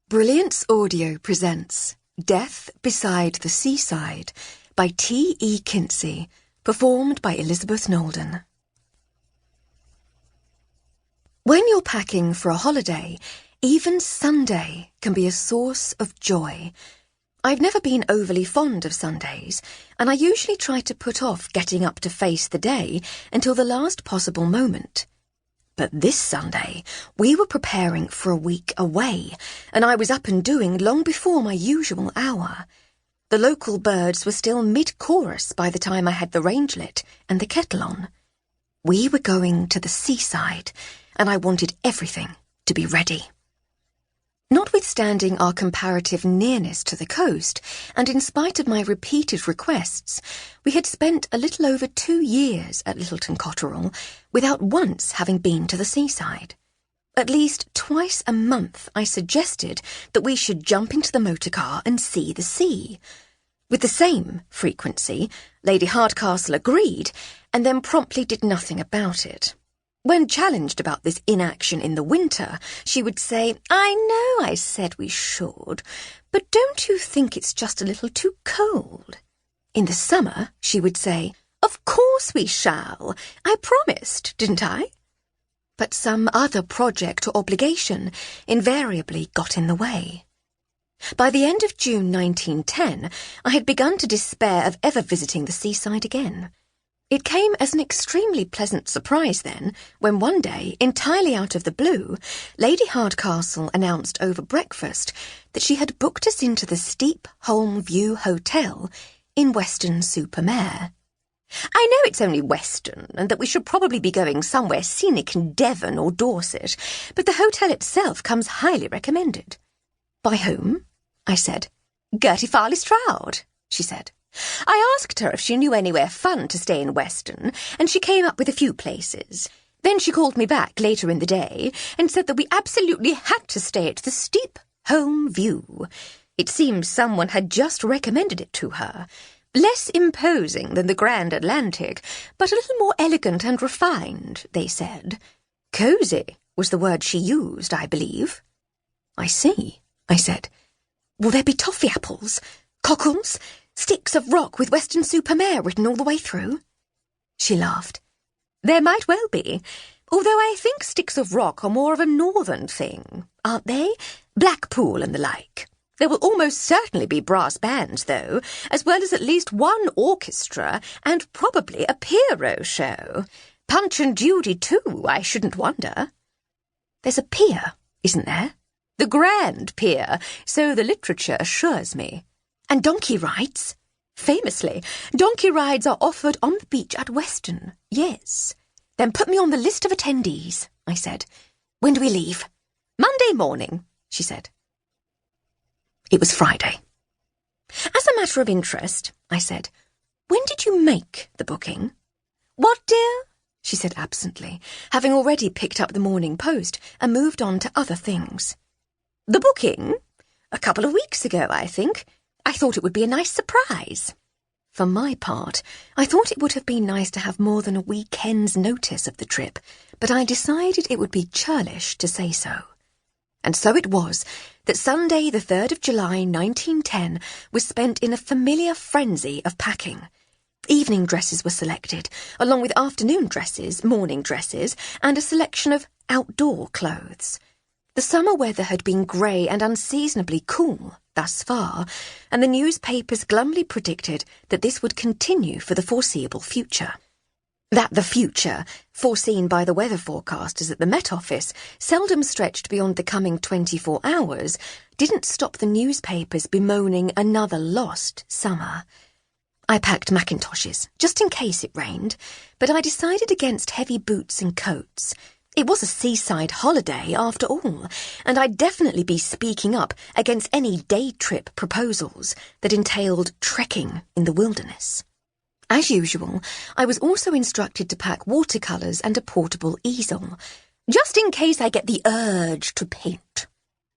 Brilliance Audio presents Death Beside the Seaside by E Kinsey, performed by Elizabeth Nolden. When you're packing for a holiday, even Sunday can be a source of joy. I've never been overly fond of Sundays, and I usually try to put off getting up to face the day until the last possible moment. But this Sunday, we were preparing for a week away, and I was up and doing long before my usual hour. The local birds were still mid-chorus by the time I had the range lit and the kettle on. We were going to the seaside, and I wanted everything to be ready. Notwithstanding our comparative nearness to the coast, and in spite of my repeated requests, we had spent a little over 2 years at Littleton Cotterell without once having been to the seaside. At least twice a month I suggested that we should jump into the motor car and see the sea. With the same frequency, Lady Hardcastle agreed, and then promptly did nothing about it. When challenged about this inaction in the winter, she would say, "I know I said we should, but don't you think it's just a little too cold?" In the summer, she would say, "Of course we shall. I promised, didn't I?" But some other project or obligation invariably got in the way. By the end of June 1910, I had begun to despair of ever visiting the seaside again. It came as an extremely pleasant surprise then, when one day, entirely out of the blue, Lady Hardcastle announced over breakfast that she had booked us into the Steep Holm View Hotel in Weston-super-Mare. "I know it's only Weston, and that we should probably be going somewhere scenic in Devon or Dorset, but the hotel itself comes highly recommended." "By whom?" I said. "Gertie Farley Stroud," she said. "I asked her if she knew anywhere fun to stay in Weston, and she came up with a few places. Then she called me back later in the day and said that we absolutely had to stay at the Steep Holm View. It seems someone had just recommended it to her. Less imposing than the Grand Atlantic, but a little more elegant and refined, they said. Cosy was the word she used, I believe." "I see," I said. "Will there be toffee apples, cockles, sticks of rock with Weston-super-Mare written all the way through?" She laughed. "There might well be, although I think sticks of rock are more of a northern thing, aren't they? Blackpool and the like. There will almost certainly be brass bands, though, as well as at least one orchestra, and probably a Pierrot show. Punch and Judy, too, I shouldn't wonder." "There's a pier, isn't there?" "The Grand Pier, so the literature assures me." "And donkey rides?" "Famously, donkey rides are offered on the beach at Weston, yes." "Then put me on the list of attendees," I said. "When do we leave?" "Monday morning," she said. It was Friday. "As a matter of interest," I said, "when did you make the booking?" "What, dear?" she said absently, having already picked up the Morning Post and moved on to other things. "The booking? A couple of weeks ago, I think. I thought it would be a nice surprise." For my part, I thought it would have been nice to have more than a weekend's notice of the trip, but I decided it would be churlish to say so. And so it was that Sunday, the 3rd of July, 1910, was spent in a familiar frenzy of packing. Evening dresses were selected, along with afternoon dresses, morning dresses, and a selection of outdoor clothes. The summer weather had been grey and unseasonably cool thus far, and the newspapers glumly predicted that this would continue for the foreseeable future. That the future, foreseen by the weather forecasters at the Met Office, seldom stretched beyond the coming 24 hours, didn't stop the newspapers bemoaning another lost summer. I packed macintoshes, just in case it rained, but I decided against heavy boots and coats. It was a seaside holiday, after all, and I'd definitely be speaking up against any day trip proposals that entailed trekking in the wilderness. As usual, I was also instructed to pack watercolours and a portable easel, just in case I get the urge to paint.